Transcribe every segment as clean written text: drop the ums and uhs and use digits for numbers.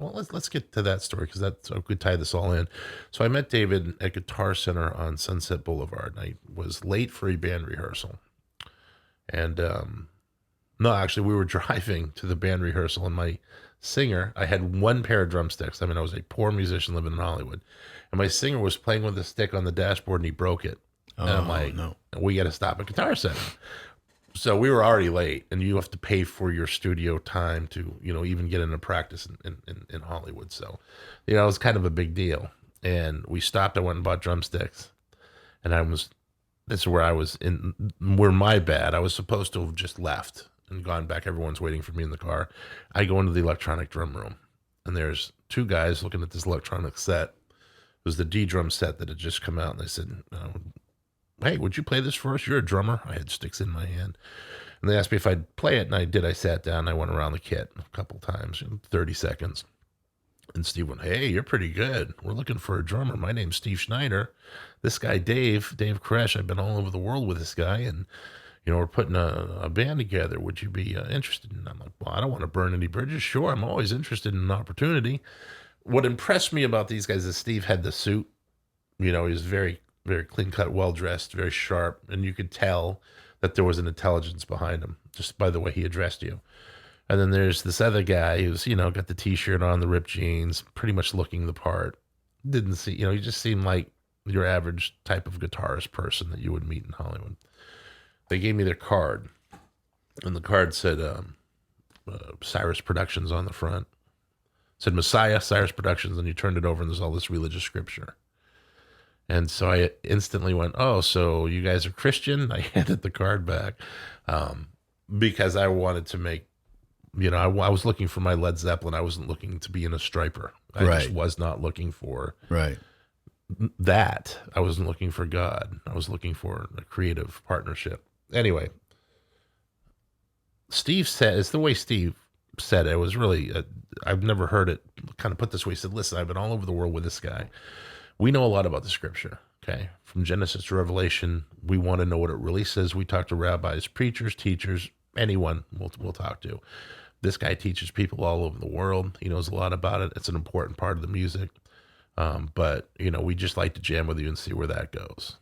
Well, let's get to that story because that's I could tie this all in. So I met David at Guitar Center on Sunset Boulevard, and I was late for a band rehearsal. And no, actually, we were driving to the band rehearsal, and my singer, I had one pair of drumsticks. I mean, I was a poor musician living in Hollywood, and my singer was playing with a stick on the dashboard, and he broke it. And I'm like, no. we got to stop at Guitar Center. So we were already late, and you have to pay for your studio time to, even get into practice in Hollywood. So, it was kind of a big deal. And we stopped. I went and bought drumsticks, and this is where I was where my bad. I was supposed to have just left and gone back. Everyone's waiting for me in the car. I go into the electronic drum room, and there's two guys looking at this electronic set. It was the D drum set that had just come out, and they said, hey, would you play this for us? You're a drummer. I had sticks in my hand. And they asked me if I'd play it, and I did. I sat down, and I went around the kit a couple times, 30 seconds. And Steve went, hey, you're pretty good. We're looking for a drummer. My name's Steve Schneider. This guy, Dave Koresh, I've been all over the world with this guy, and, we're putting a band together. Would you be interested? And I'm like, well, I don't want to burn any bridges. Sure, I'm always interested in an opportunity. What impressed me about these guys is Steve had the suit. He was very, very clean-cut, well-dressed, very sharp, and you could tell that there was an intelligence behind him just by the way he addressed you. And then there's this other guy who's, got the T-shirt on, the ripped jeans, pretty much looking the part. Didn't see, he just seemed like your average type of guitarist person that you would meet in Hollywood. They gave me their card, and the card said Cyrus Productions on the front. It said Messiah, Cyrus Productions, and you turned it over, and there's all this religious scripture. And so I instantly went, oh, so you guys are Christian? I handed the card back because I wanted to make, I was looking for my Led Zeppelin. I wasn't looking to be in a striper. I just was not looking for that. I wasn't looking for God. I was looking for a creative partnership. Anyway, Steve said, it's the way Steve said it. It was really, I've never heard it kind of put this way. He said, listen, I've been all over the world with this guy. We know a lot about the scripture, okay? From Genesis to Revelation, we want to know what it really says. We talk to rabbis, preachers, teachers, anyone we'll talk to. This guy teaches people all over the world. He knows a lot about it. It's an important part of the music. But, we just like to jam with you and see where that goes.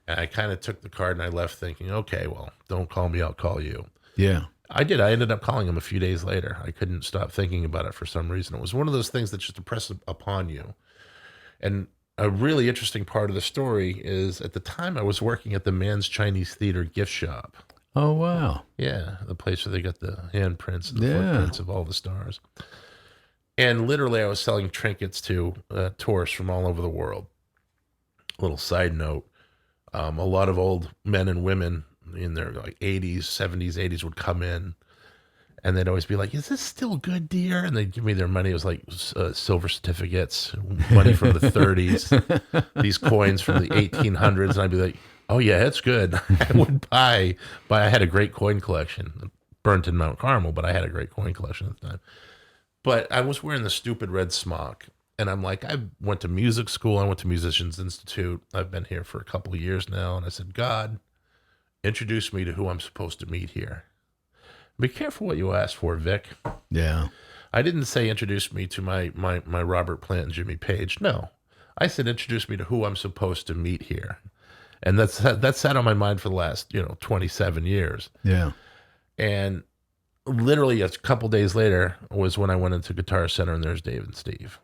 And I kind of took the card and I left thinking, okay, well, don't call me, I'll call you. Yeah. I did. I ended up calling him a few days later. I couldn't stop thinking about it for some reason. It was one of those things that just impress upon you. And a really interesting part of the story is at the time I was working at the Man's Chinese Theater gift shop. Oh, wow. Yeah, the place where they got the handprints and the footprints of all the stars. And literally I was selling trinkets to tourists from all over the world. A little side note, a lot of old men and women in their 80s, 70s, 80s would come in, and they'd always be like, is this still good, dear? And they'd give me their money. It was like silver certificates, money from the 30s, these coins from the 1800s. And I'd be like, oh, yeah, it's good. I would buy. I had a great coin collection, burnt in Mount Carmel, but I had a great coin collection at the time. But I was wearing the stupid red smock. And I'm like, I went to music school. I went to Musicians Institute. I've been here for a couple of years now. And I said, God, introduce me to who I'm supposed to meet here. Be careful what you ask for, Vic. Yeah. I didn't say introduce me to my Robert Plant and Jimmy Page. No. I said introduce me to who I'm supposed to meet here. And that's sat on my mind for the last, 27 years. Yeah. And literally a couple days later was when I went into Guitar Center and there's Dave and Steve.